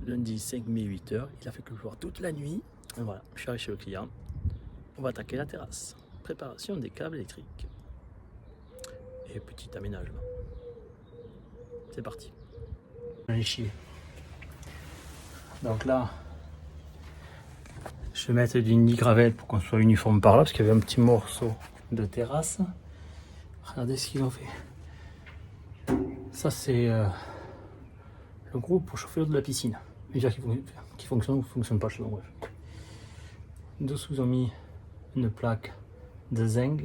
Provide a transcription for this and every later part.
lundi 5 mai 8h, il a fait que pleuvoir toute la nuit. Et voilà, je suis arrivé chez le client. On va attaquer la terrasse. Préparation des câbles électriques. Et petit aménagement. C'est parti. Allez chier. Donc là, je vais mettre du nid gravel pour qu'on soit uniforme par là, parce qu'il y avait un petit morceau de terrasse. Regardez ce qu'ils ont fait. Ça c'est le groupe pour chauffer l'eau de la piscine. Mais dire qui fonctionne ou ne fonctionne pas, je sais pas, bref. Dessous ils ont mis une plaque de zinc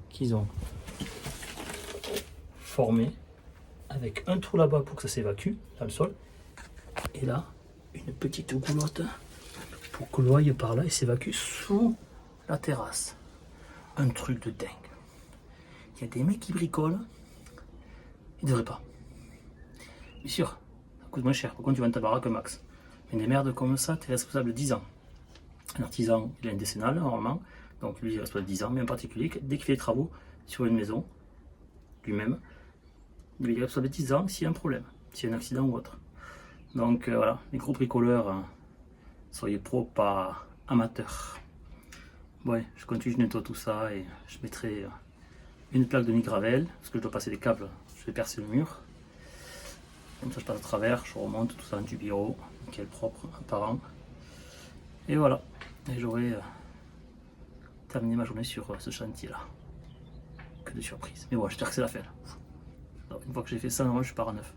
qu'ils ont formée avec un trou là-bas pour que ça s'évacue dans le sol. Et là, une petite goulotte pour que l'eau aille par là et s'évacue sous la terrasse. Un truc de dingue. Il y a des mecs qui bricolent, ils devraient pas. Bien sûr, ça coûte moins cher. Par contre, tu vends ta baraque max. Mais des merdes comme ça, tu es responsable de 10 ans. Un artisan, il a une décennale normalement, donc lui il est responsable de 10 ans, mais en particulier, dès qu'il fait des travaux sur une maison, lui-même, il est responsable de 10 ans s'il y a un problème, s'il y a un accident ou autre. Donc voilà, les gros bricoleurs, soyez pro, pas amateurs. Ouais, je continue, je nettoie tout ça et je mettrai une plaque de nid gravel, parce que je dois passer des câbles, je vais percer le mur. Comme ça je passe à travers, je remonte tout ça dans du bureau, nickel propre, apparent. Et voilà, et j'aurai terminé ma journée sur ce chantier là. Que de surprise. Mais bon, j'espère que c'est la fin. Alors, une fois que j'ai fait ça, normalement je pars à neuf.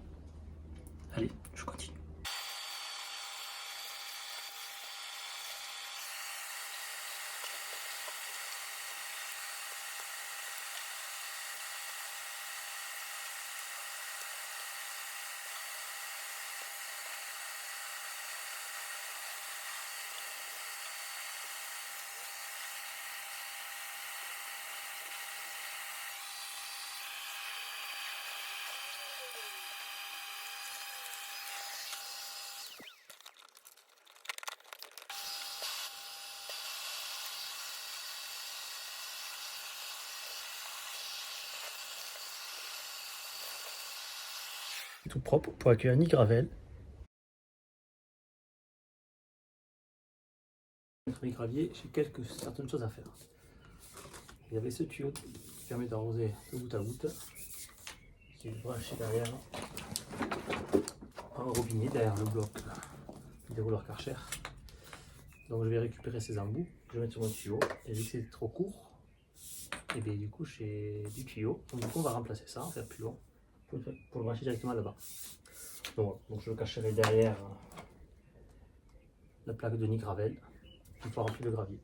Allez, je continue. Tout propre pour accueillir un nid gravel. Entre les graviers, j'ai certaines choses à faire. Il y avait ce tuyau qui permet d'arroser de goutte à goutte, qui est branché derrière un robinet, derrière le bloc des rouleurs Karcher. Donc je vais récupérer ces embouts, je vais mettre sur mon tuyau, et vu que c'est trop court, et bien du coup j'ai du tuyau, donc du coup on va remplacer ça, en faire plus long, pour le brancher directement là-bas. Donc je le cacherai derrière la plaque de nid gravel, une fois rempli de gravier.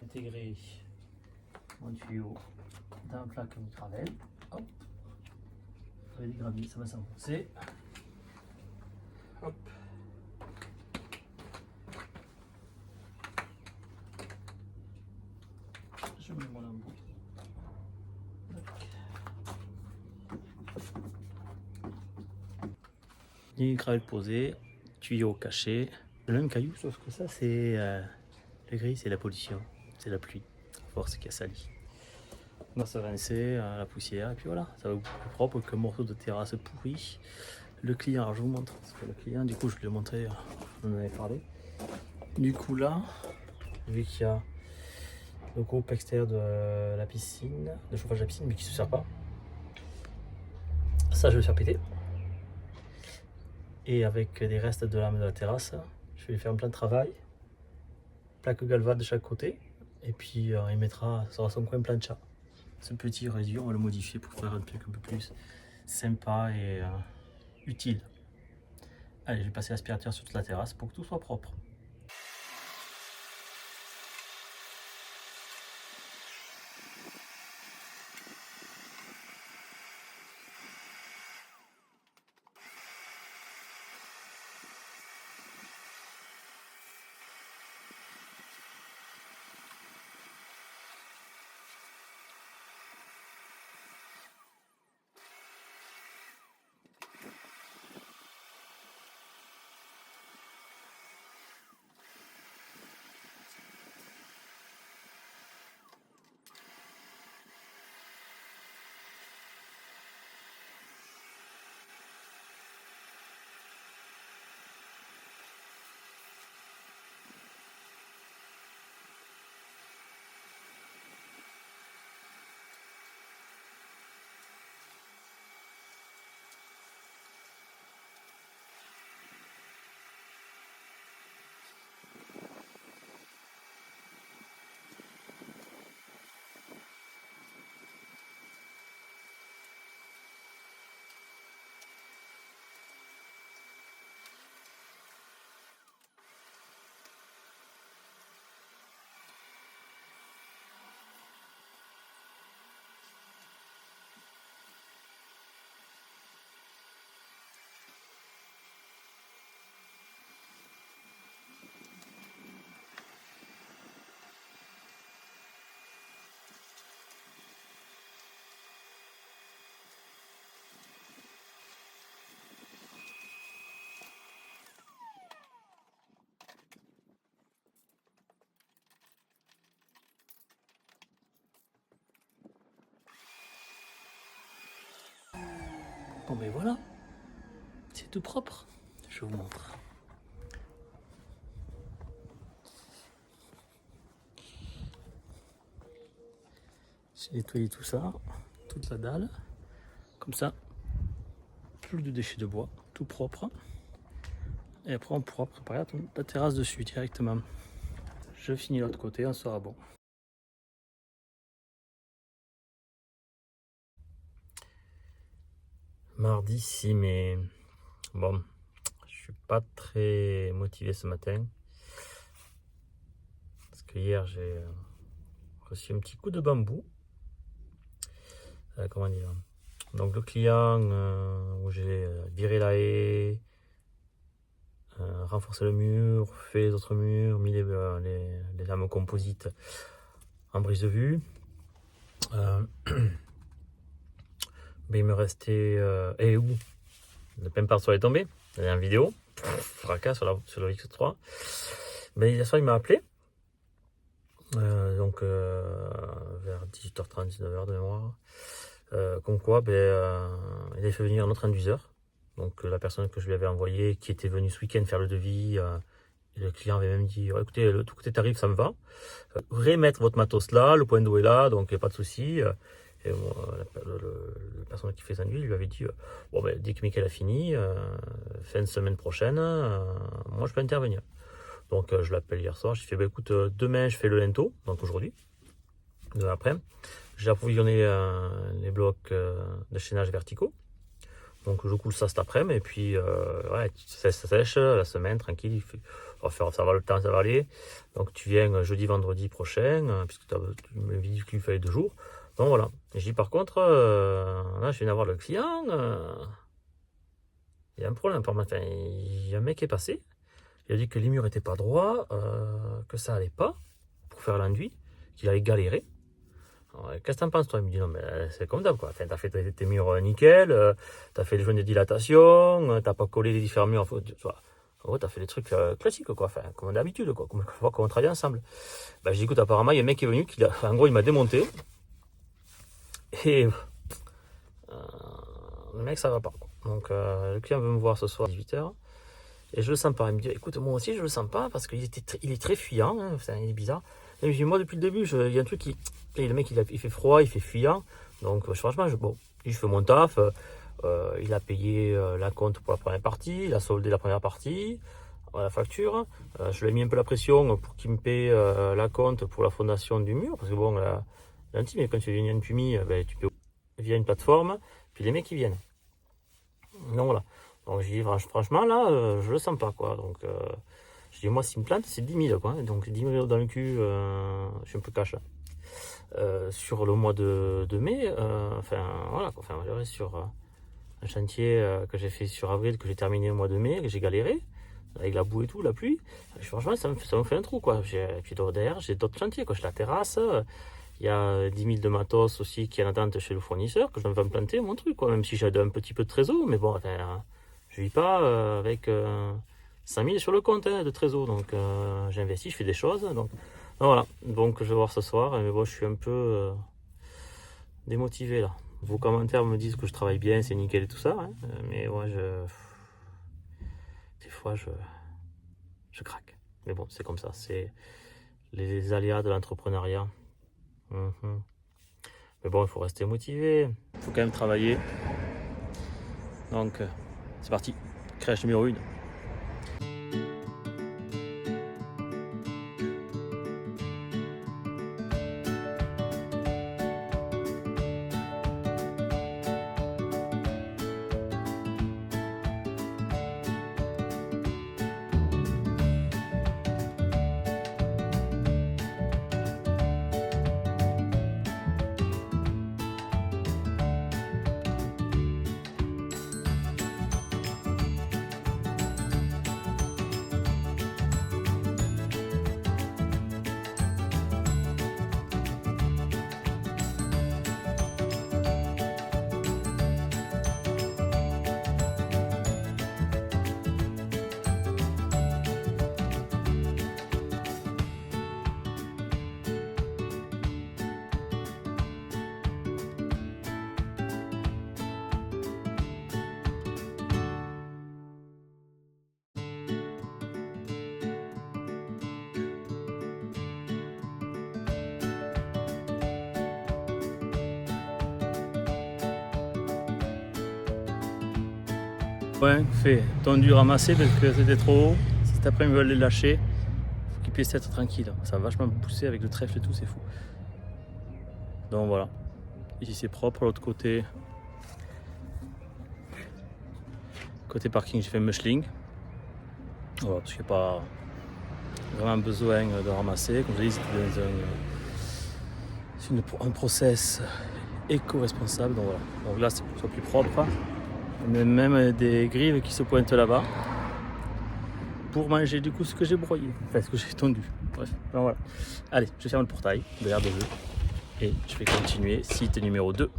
Intégrer mon tuyau dans la plaque de gravel. Hop, avec des graviers, ça va s'enfoncer. Hop. fini, gravelle posée, tuyau caché. Le même caillou, sauf que ça, c'est le gris, c'est la pollution, c'est la pluie, à force qui a sali. On va se rincer la poussière, et puis voilà, ça va beaucoup plus propre qu'un morceau de terrasse pourri. Le client, alors je vous montre, parce que le client, du coup, je lui ai montré, on en avait parlé. Du coup, là, vu qu'il y a le groupe extérieur de la piscine, de chauffage de la piscine, mais qui ne se sert pas, ça, je vais le faire péter. Et avec des restes de lame de la terrasse, je vais lui faire un plan de travail, plaque galva de chaque côté, et puis il mettra, ça sera son coin plancha. Ce petit résidu, on va le modifier pour faire un truc un peu plus sympa et utile. Allez, je vais passer l'aspirateur sur toute la terrasse pour que tout soit propre. Bon ben voilà, c'est tout propre, je vous montre. J'ai nettoyé tout ça, toute la dalle, comme ça, plus de déchets de bois, tout propre. Et après on pourra préparer la terrasse dessus directement. Je finis l'autre côté, on sera bon. Mardi 6 mai. Bon, je suis pas très motivé ce matin. Parce que hier j'ai reçu un petit coup de bambou. Comment dire? Donc le client où j'ai viré la haie, renforcé le mur, fait les autres murs, mis les lames composites en brise de vue. Mais il me restait et où le pin sur est tombé, il y a une vidéo, fracas sur le X3. Mais hier soir il m'a appelé, donc vers 18h30, 19h de mémoire, comme quoi il avait fait venir un autre induiseur, donc la personne que je lui avais envoyé, qui était venue ce week-end faire le devis, et le client avait même dit écoutez, le tout côté tarif ça me va, remettre votre matos là, le point d'eau est là, donc il n'y a pas de souci. Et la personne qui fait Sanduit lui avait dit bon, ben, dès que Mickaël a fini, fin de semaine prochaine, moi je peux intervenir. Donc je l'appelle hier soir, j'ai fait bah, écoute, demain je fais le linteau, donc aujourd'hui, demain après. J'ai approvisionné les blocs de chaînage verticaux. Donc je coule ça cet après-midi et puis ouais, ça sèche la semaine tranquille. Ça va le temps, ça va aller. Donc tu viens jeudi, vendredi prochain, puisque tu m'as dit qu'il fallait 2 jours. Donc voilà. Et je dis par contre, là je viens d'avoir le client. Il y a un problème. Enfin, il y a un mec qui est passé. Il a dit que les murs n'étaient pas droits, que ça allait pas pour faire l'enduit, qu'il allait galérer. Qu'est-ce que t'en penses toi? Il me dit non mais c'est comme d'hab quoi. Enfin, t'as fait tes murs nickel, t'as fait les joints de dilatation, t'as pas collé les différents murs. Tu vois. En gros, t'as fait les trucs classiques quoi, enfin, comme d'habitude quoi, comme on travaille ensemble. Bah j'ai dit écoute apparemment il y a un mec qui est venu, en gros il m'a démonté. Et le mec ça va pas. Donc le client veut me voir ce soir à 18h. Et je le sens pas. Il me dit écoute moi aussi je le sens pas parce qu'il est très fuyant, hein, enfin, il est bizarre. Et je dis moi depuis le début, il y a un truc qui. Et le mec il fait froid, il fait fuyant. Donc franchement, bon, je fais mon taf. Il a payé la compte pour la première partie, il a soldé la première partie, la facture. Je lui ai mis un peu la pression pour qu'il me paye la compte pour la fondation du mur. Parce que bon, l'intime, quand tu viens une PUMI, ben, tu peux via une plateforme, puis les mecs ils viennent. Donc voilà. Donc je dis franchement là, je le sens pas quoi. Donc je dis moi s'il me plante c'est 10 000 quoi. Donc 10 000 dans le cul, je suis un peu cash. Sur le mois de mai, enfin voilà, enfin je reste sur un chantier que j'ai fait sur avril, que j'ai terminé au mois de mai, que j'ai galéré avec la boue et tout, la pluie. Franchement ça me fait un trou quoi. Puis derrière j'ai d'autres chantiers quoi, j'ai la terrasse. Il y a 10 000 de matos aussi qui est en attente chez le fournisseur, que je vais me planter mon truc quoi, même si j'ai un petit peu de trésor, mais bon, enfin, je vis pas avec 5 000 sur le compte de trésor, donc j'investis, je fais des choses, donc voilà, donc je vais voir ce soir, mais bon, je suis un peu démotivé là. Vos commentaires me disent que je travaille bien, c'est nickel et tout ça, hein, mais ouais, des fois je craque. Mais bon, c'est comme ça, c'est les aléas de l'entrepreneuriat. Mais bon, il faut rester motivé, il faut quand même travailler. Donc, c'est parti, crèche numéro 1. Ouais, fait, tendu, ramassé parce que c'était trop haut. Cet après-midi, ils veulent les lâcher. Faut qu'ils puissent être tranquilles. Ça va vachement pousser avec le trèfle et tout, c'est fou. Donc voilà. Ici c'est propre, l'autre côté. Côté parking, j'ai fait un mushling. Voilà, parce qu'il n'y a pas vraiment besoin de ramasser. Comme je dis, c'est un process éco-responsable. Donc voilà. Donc là, c'est plus propre. Même des grives qui se pointent là-bas pour manger du coup ce que j'ai broyé, enfin ce que j'ai tondu. Bref, ben voilà. Allez, je ferme le portail de l'air de jeu et je vais continuer site numéro 2.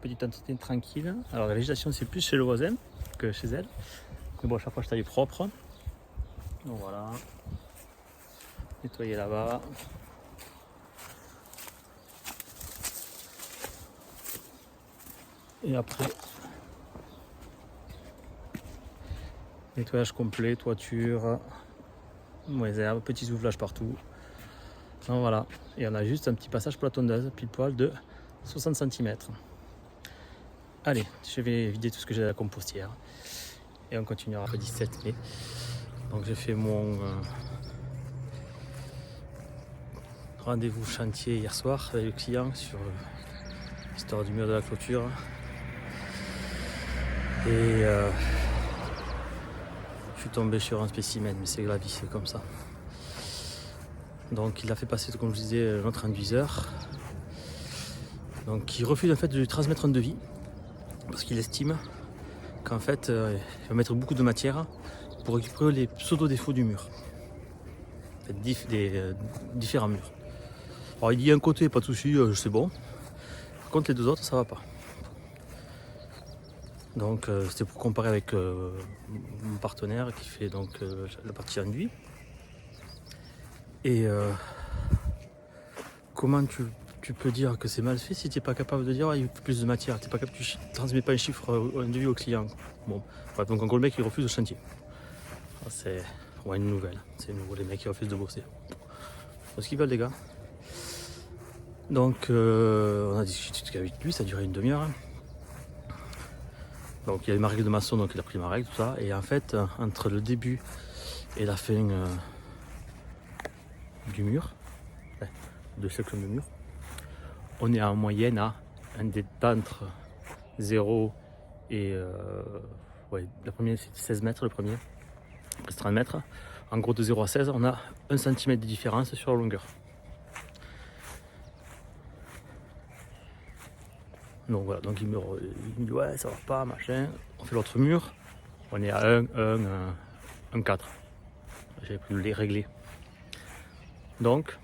Petite entretien tranquille. Alors la végétation c'est plus chez le voisin que chez elle. Mais bon, à chaque fois je taille propre. Donc voilà. Nettoyer là-bas. Et après, nettoyage complet, toiture, moins herbes, petits ouvrages partout. Donc voilà. Et on a juste un petit passage pour la tondeuse, pile poil de 60 cm. Allez, je vais vider tout ce que j'ai à la compostière. Et on continuera le 17 mai. Donc j'ai fait mon rendez-vous chantier hier soir avec le client sur l'histoire du mur de la clôture. Et je suis tombé sur un spécimen, mais c'est la vie, c'est comme ça. Donc il a fait passer, comme je disais, notre induiseur. Donc il refuse en fait de lui transmettre un devis parce qu'il estime qu'en fait, il va mettre beaucoup de matière pour récupérer les pseudo-défauts du mur. Différents murs. Alors il dit un côté, pas de souci, c'est bon. Par contre les deux autres, ça va pas. Donc c'était pour comparer avec mon partenaire qui fait donc la partie enduit. Et comment tu peux dire que c'est mal fait si tu n'es pas capable de dire il faut plus de matière, tu ne transmets pas un chiffre enduit au client. Bon, ouais, donc en gros le mec il refuse le chantier. C'est une nouvelle, c'est nouveau les mecs qui refusent de bosser. C'est ce qu'ils veulent les gars. Donc on a discuté avec lui, ça a duré une demi-heure. Donc il y avait ma règle de maçon, donc il a pris ma règle, tout ça. Et en fait, entre le début et la fin du mur, de section de mur, on est en moyenne à un détat entre 0 et... le premier c'est 16 mètres, le premier, presque 30 mètres. En gros de 0 à 16, on a 1 cm de différence sur la longueur. Donc voilà, donc il me dit ouais ça va pas, machin. On fait l'autre mur, on est à 1, 4. J'avais pu les régler. Donc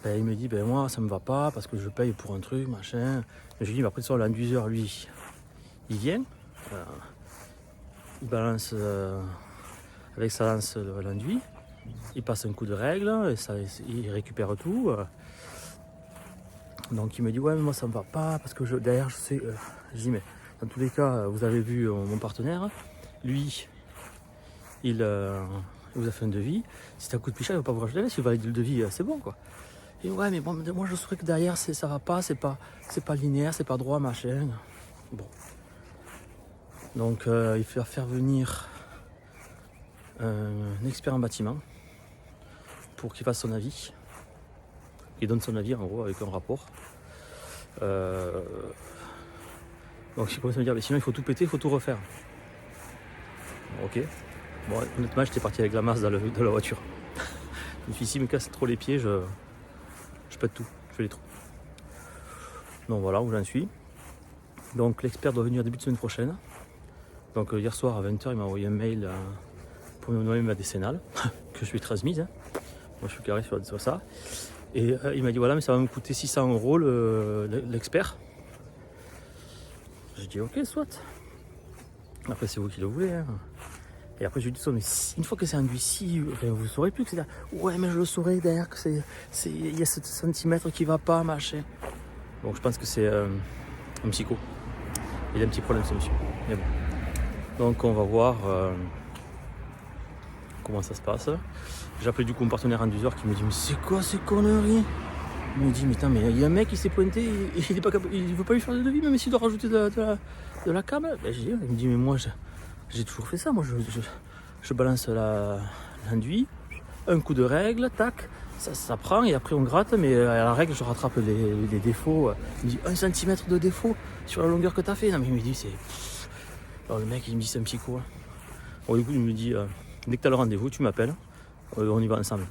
il me dit moi ça me va pas parce que je paye pour un truc, machin. Je lui dis après ça l'induiseur lui, il vient, il balance avec sa lance l'enduit, il passe un coup de règle et ça, il récupère tout. Donc il me dit ouais mais moi ça me va pas parce que derrière je sais, je dis mais dans tous les cas vous avez vu mon partenaire, lui il vous a fait un devis, si t'as un coup de pichat il va pas vous rajouter, si vous validez le devis c'est bon quoi. Et ouais mais bon moi je saurais que derrière ça va pas, c'est pas linéaire, c'est pas droit machin. Bon. Donc il faut faire venir un expert en bâtiment pour qu'il fasse son avis. Il donne son avis en gros avec un rapport. Donc il commence à me dire mais sinon il faut tout péter, il faut tout refaire. Ok. Bon honnêtement j'étais parti avec la masse dans la voiture. Je me suis dit s'il me casse trop les pieds, je pète tout, je fais les trous. Donc voilà où j'en suis. Donc l'expert doit venir début de semaine prochaine. Donc hier soir à 20h il m'a envoyé un mail pour me donner ma décennale que je lui ai transmise. Moi je suis carré sur ça. Et il m'a dit voilà mais ça va me coûter 600 € l'expert. J'ai dit ok soit. Après c'est vous qui le voulez. Hein. Et après je lui ai dit mais une fois que c'est enduit ici, vous ne saurez plus que c'est derrière. Ouais mais je le saurais derrière que il y a ce centimètre qui va pas machin. Donc je pense que c'est un psycho. Il a un petit problème ce monsieur. Mais bon. Donc on va voir comment ça se passe. J'ai appelé du coup mon partenaire induiseur qui me dit mais c'est quoi ces conneries? Il me dit mais il y a un mec qui s'est pointé, il est pas capable, il veut pas lui faire de devis même s'il doit rajouter de la cam. Il me dit mais moi j'ai toujours fait ça, moi je balance l'enduit, un coup de règle, tac, ça prend et après on gratte mais à la règle je rattrape les défauts. Il me dit 1 cm de défaut sur la longueur que tu as fait. Non mais il me dit c'est... Alors le mec il me dit c'est un psycho. Bon du coup il me dit dès que tu as le rendez-vous tu m'appelles, on y va ensemble.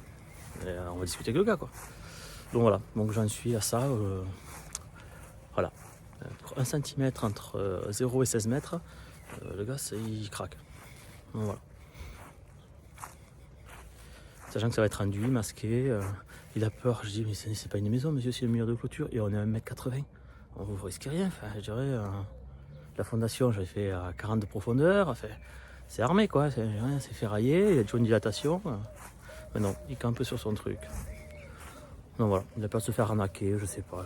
Et, on va discuter avec le gars quoi. Donc voilà, donc j'en suis à ça. Voilà. 1 cm entre 0 et 16 mètres, le gars il craque. Donc voilà. Sachant que ça va être enduit, masqué, il a peur, je dis mais c'est pas une maison monsieur, c'est le mur de clôture et on est à 1,80 m. Vous risquez rien, enfin je dirais la fondation j'avais fait à 40 de profondeur, enfin, c'est armé quoi, c'est ferraillé, il y a toujours une dilatation. Mais non, il campe sur son truc. Donc voilà, il a peur de se faire arnaquer, je sais pas.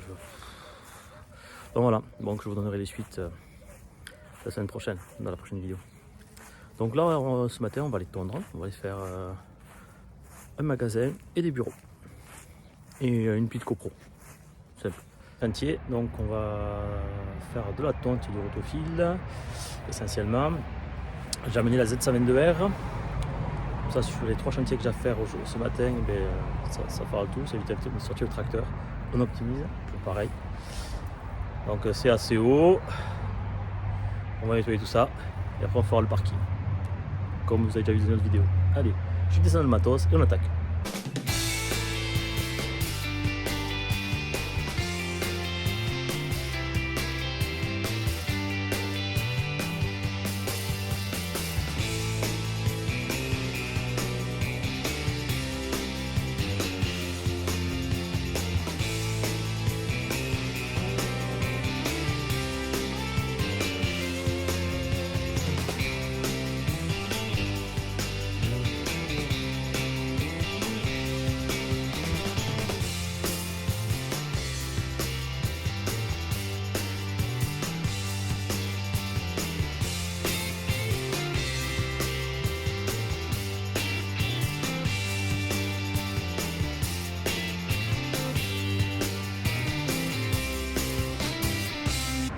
Donc voilà, donc je vous donnerai les suites la semaine prochaine, dans la prochaine vidéo. Donc là, ce matin, on va les tondre, on va aller faire un magasin et des bureaux. Et une petite copro. Simple. Chantier, donc on va faire de la tonte et du rotofil, essentiellement. J'ai amené la Z122R. Ça sur les 3 chantiers que j'ai à faire ce matin, ça fera tout, ça évite de sortir le tracteur. On optimise, pour pareil. Donc c'est assez haut. On va nettoyer tout ça et après on fera le parking. Comme vous avez déjà vu dans notre vidéo. Allez, je descends le matos et on attaque.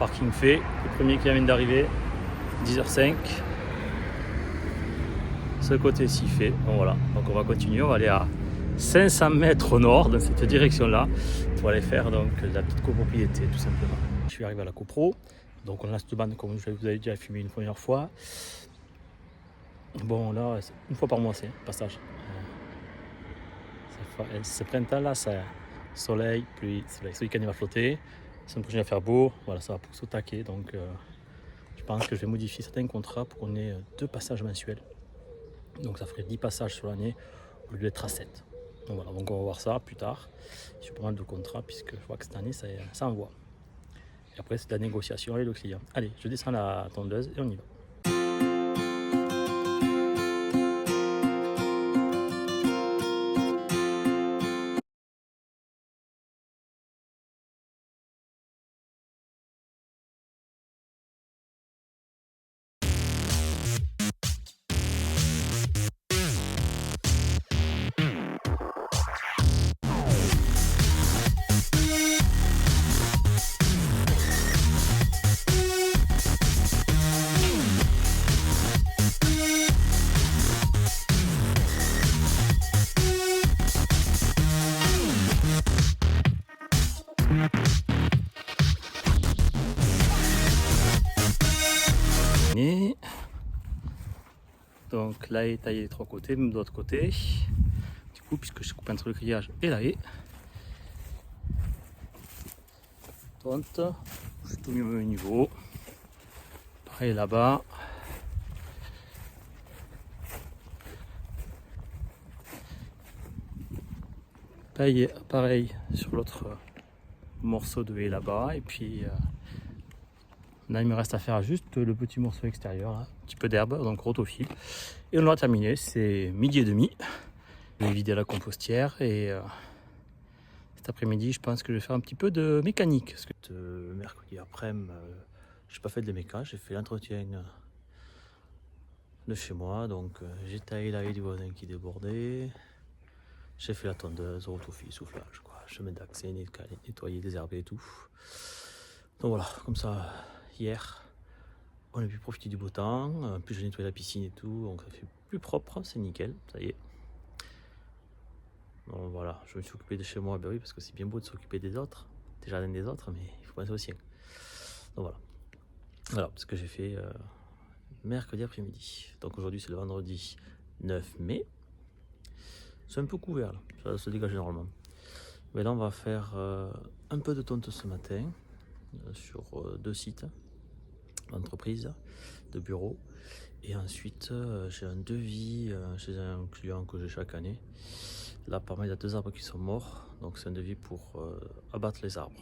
parking fait. Le premier qui vient d'arriver, 10h05. Ce côté-ci fait. Bon, voilà, donc on va continuer, on va aller à 500 mètres au nord dans cette direction-là pour aller faire donc la petite copropriété tout simplement. Je suis arrivé à la copro, donc on a cette bande comme je vous avais déjà filmé une première fois. Bon là, une fois par mois c'est passage. Ce printemps-là, c'est soleil, pluie, soleil. Ce week-end il va flotter, la semaine prochaine il va faire beau, voilà, ça va pousser au taquet. Donc je pense que je vais modifier certains contrats pour qu'on ait 2 passages mensuels. Donc ça ferait 10 passages sur l'année au lieu d'être à 7. Donc voilà, donc on va voir ça plus tard. J'ai pas mal de contrats puisque je vois que cette année ça envoie. Et après c'est de la négociation avec le client. Allez, je descends la tondeuse et on y va. Donc la haie est taillée des 3 côtés, même de l'autre côté. Du coup, puisque je coupe entre le grillage et la haie. Tonte, je suis tout mis au même niveau. Pareil là-bas. Pareil sur l'autre morceau de haie là-bas. Et puis là, il me reste à faire juste le petit morceau extérieur, là. Un petit peu d'herbe, donc rotofil. Et on aura terminé, c'est 12h30. Je vais vider la compostière et cet après-midi, je pense que je vais faire un petit peu de mécanique. Parce que mercredi après-midi, je n'ai pas fait de mécanique, j'ai fait l'entretien de chez moi. Donc j'ai taillé la haie du voisin qui débordait. J'ai fait la tondeuse, rotofil, soufflage, quoi. Chemin d'accès, nettoyer, désherber et tout. Donc voilà, comme ça, hier, on a pu profiter du beau temps. Puis j'ai nettoyé la piscine et tout, donc ça fait plus propre, c'est nickel, ça y est. Donc voilà, je me suis occupé de chez moi, ben oui, parce que c'est bien beau de s'occuper des autres, des jardins des autres, mais il faut penser au sien. Donc voilà, voilà ce que j'ai fait mercredi après-midi. Donc aujourd'hui c'est le vendredi 9 mai. C'est un peu couvert là, ça va se dégager normalement. Mais là on va faire un peu de tonte ce matin sur 2 sites d'entreprise, de bureau. Et ensuite j'ai un devis chez un client que j'ai chaque année. Là, par exemple, il y a 2 arbres qui sont morts, donc c'est un devis pour abattre les arbres.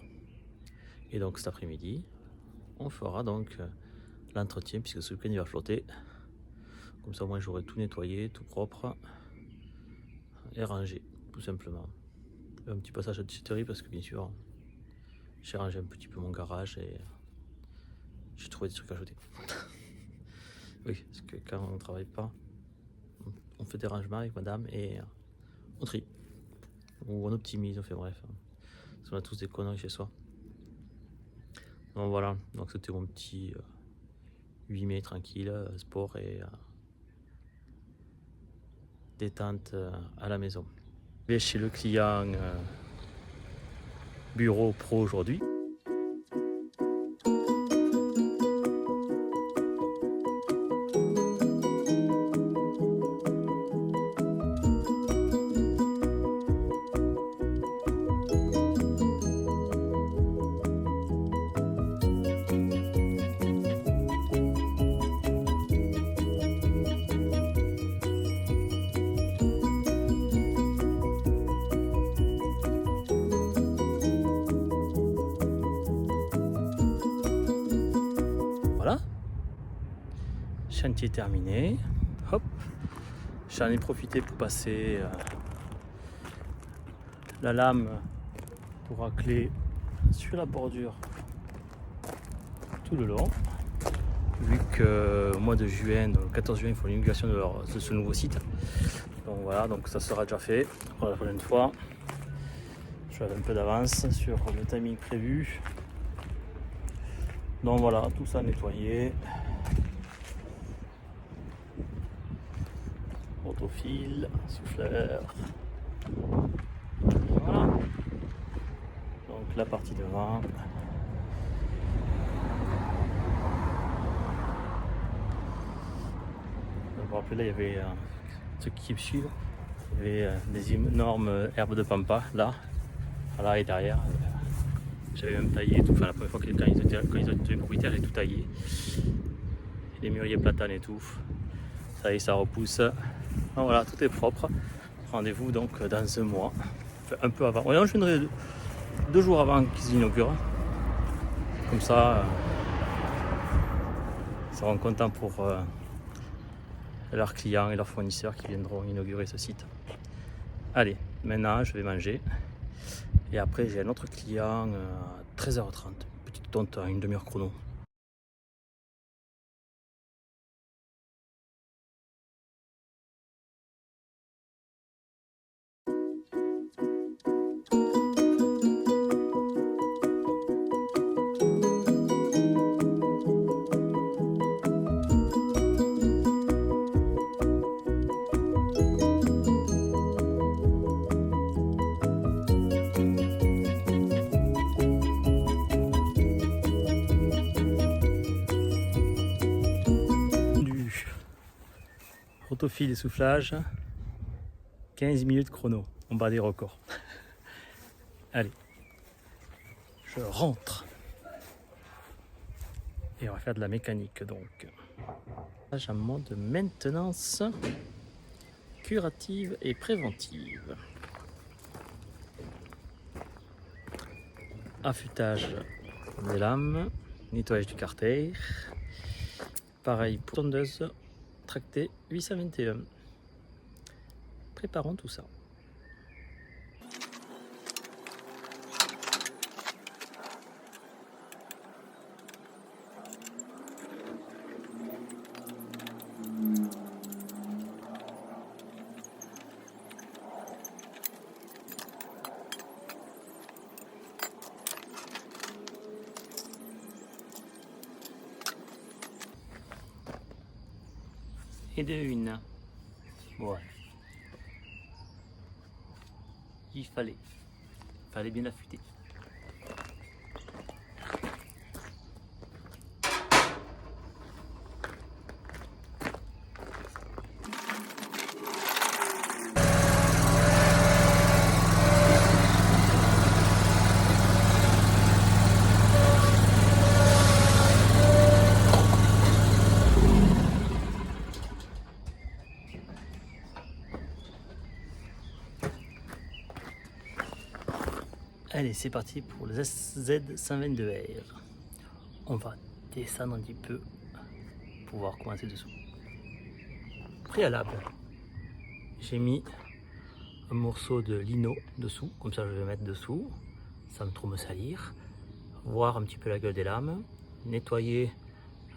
Et donc cet après-midi, on fera donc l'entretien, puisque ce week-end il va flotter. Comme ça, moi, j'aurai tout nettoyé, tout propre et rangé, tout simplement. Un petit passage à déchetterie, parce que bien sûr, j'ai rangé un petit peu mon garage et j'ai trouvé des trucs à jeter. Oui, parce que quand on ne travaille pas, on fait des rangements avec madame et on trie, ou on optimise, on fait bref. Parce qu'on a tous des conneries chez soi. Donc voilà, donc c'était mon petit 8 mai tranquille, sport et détente à la maison. Je vais chez le client bureau pro aujourd'hui. Voilà, chantier terminé. Hop, j'en ai profité pour passer la lame pour racler sur la bordure tout le long. Vu qu'au mois de juin, le 14 juin, il faut l'inauguration de ce nouveau site. Donc voilà, donc ça sera déjà fait pour la prochaine fois. Je vais avoir un peu d'avance sur le timing prévu. Donc voilà, tout ça nettoyé. Autofil, souffleur. Voilà. Donc la partie devant. Vous vous rappelez là, il y avait ceux qui me suivent, il y avait des énormes herbes de pampa là, voilà, et derrière. J'avais même taillé tout, enfin la première fois quand ils ont été propriétaires, j'ai tout taillé. Les mûriers platanes et tout. Ça y est, ça repousse. Donc voilà, tout est propre. Rendez-vous donc dans un mois, enfin, un peu avant. Ouais, non, je viendrai 2 jours avant qu'ils inaugurent. Comme ça, ils seront contents pour leurs clients et leurs fournisseurs qui viendront inaugurer ce site. Allez, maintenant je vais manger. Et après j'ai un autre client à 13h30. Petite tonte à une demi-heure chrono. Autofil et soufflage, 15 minutes chrono, on bat des records. Allez, je rentre. Et on va faire de la mécanique donc. En mode maintenance curative et préventive. Affûtage des lames, nettoyage du carter. Pareil pour tondeuse tractée 821. Préparons tout ça. Et de une. Ouais. Il fallait bien affûter. Allez, c'est parti pour le SZ122R. On va descendre un petit peu pour voir comment c'est dessous. Préalable, j'ai mis un morceau de lino dessous, comme ça je vais mettre dessous, sans trop me salir. Voir un petit peu la gueule des lames, nettoyer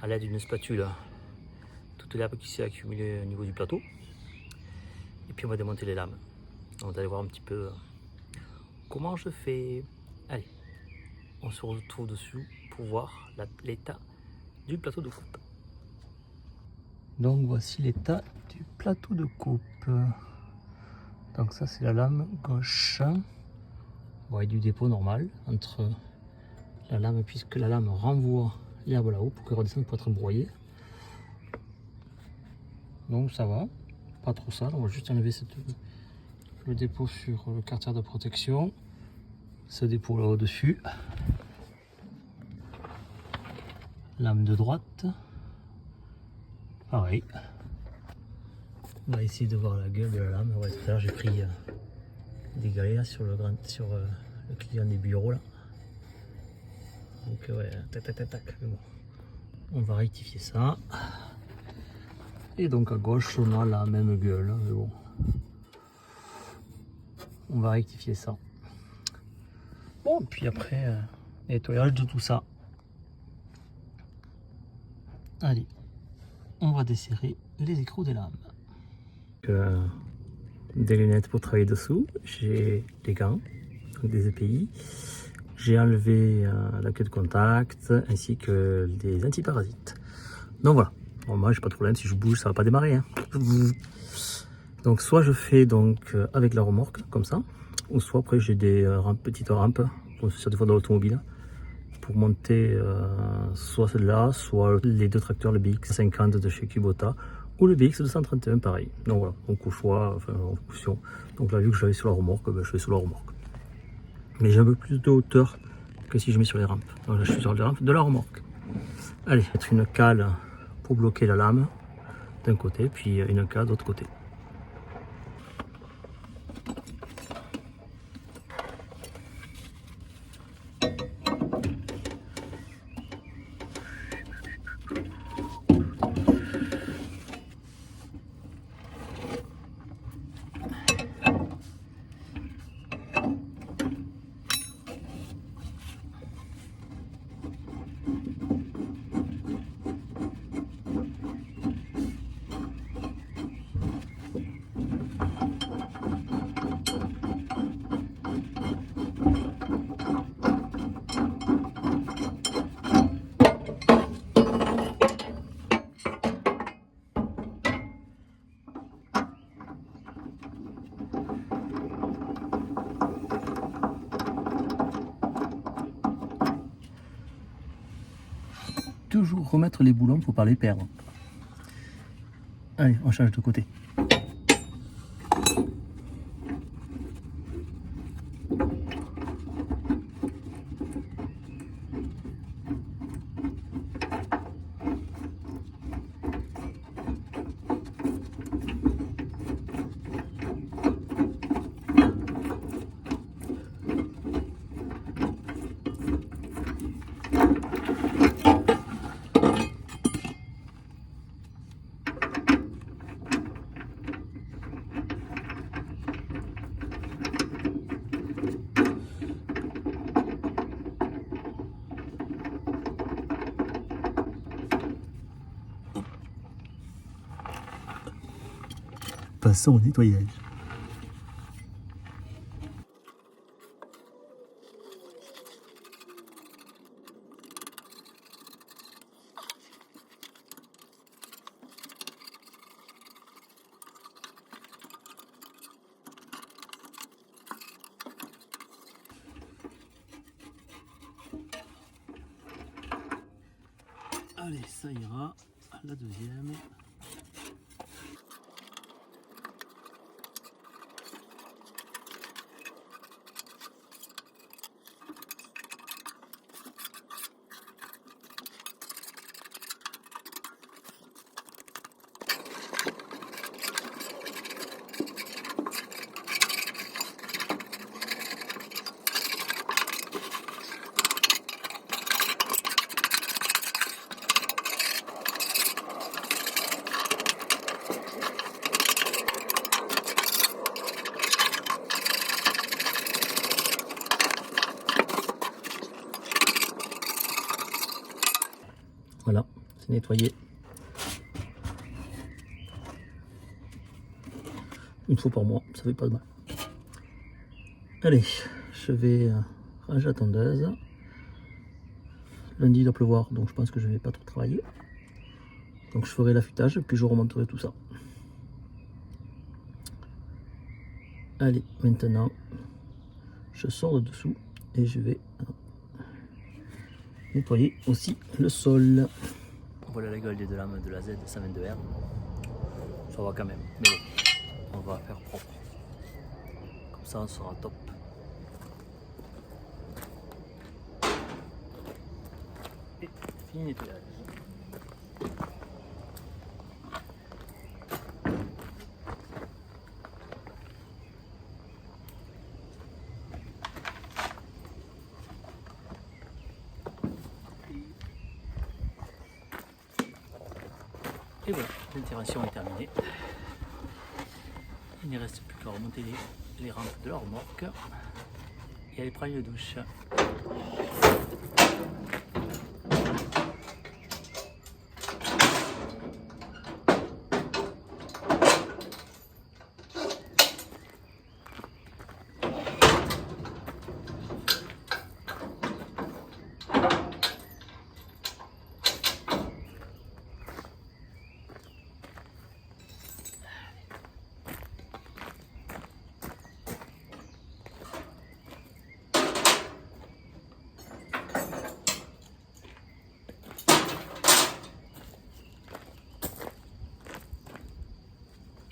à l'aide d'une spatule toute l'herbe qui s'est accumulée au niveau du plateau. Et puis on va démonter les lames. Donc vous allez voir un petit peu comment je fais. Allez, on se retrouve dessus pour voir l'état du plateau de coupe. Donc voici l'état du plateau de coupe. Donc ça c'est la lame gauche. Bon, il y a du dépôt normal entre la lame, puisque la lame renvoie l'herbe là-haut pour qu'elle redescende pour être broyée. Donc ça va, pas trop sale. On va juste enlever le dépôt sur le carter de protection. Ce dépôt là au-dessus. Lame de droite. Pareil. On va essayer de voir la gueule de la lame. Ouais, tout à l'heure j'ai pris des galets là, sur le client des bureaux là. Donc ouais, tac tac tac tac. Mais bon. On va rectifier ça. Et donc à gauche on a la même gueule. Mais bon. On va rectifier ça. Bon, puis après, nettoyage de tout ça. Allez, on va desserrer les écrous des lames. Des lunettes pour travailler dessous, j'ai des gants, donc des EPI, J'ai enlevé la queue de contact ainsi que des antiparasites. Donc voilà. Bon, moi j'ai pas de problème, si je bouge ça va pas démarrer. Hein. Donc soit je fais donc avec la remorque comme ça, ou soit après j'ai des petites rampes, comme sur des fois dans l'automobile, pour monter soit celle-là, soit les deux tracteurs, le BX50 de chez Kubota ou le BX231 pareil. Donc voilà, donc au choix, enfin en fonction. Donc là vu que je vais sur la remorque, ben, je vais sur la remorque. Mais j'ai un peu plus de hauteur que si je mets sur les rampes. Donc là je suis sur les rampes de la remorque. Allez, mettre une cale pour bloquer la lame d'un côté, puis une cale de l'autre côté. Toujours remettre les boulons pour pas les perdre. Allez, on change de côté. Passons au nettoyage. Allez, ça ira. La deuxième. Voilà, c'est nettoyé. Une fois par mois, ça fait pas de mal. Allez, je vais ranger la tondeuse. Lundi il doit pleuvoir, donc je pense que je vais pas trop travailler. Donc je ferai l'affûtage, puis je remonterai tout ça. Allez, maintenant, je sors de dessous et je vais nettoyer aussi le sol. Voilà la gueule des deux lames de la Z122R. Ça va quand même, mais bon, on va faire propre. Comme ça, on sera top. Et fini le nettoyage. Et voilà, l'intervention est terminée. Il ne reste plus qu'à remonter les rampes de la remorque et aller prendre une douche.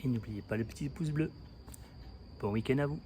Et n'oubliez pas le petit pouce bleu. Bon week-end à vous.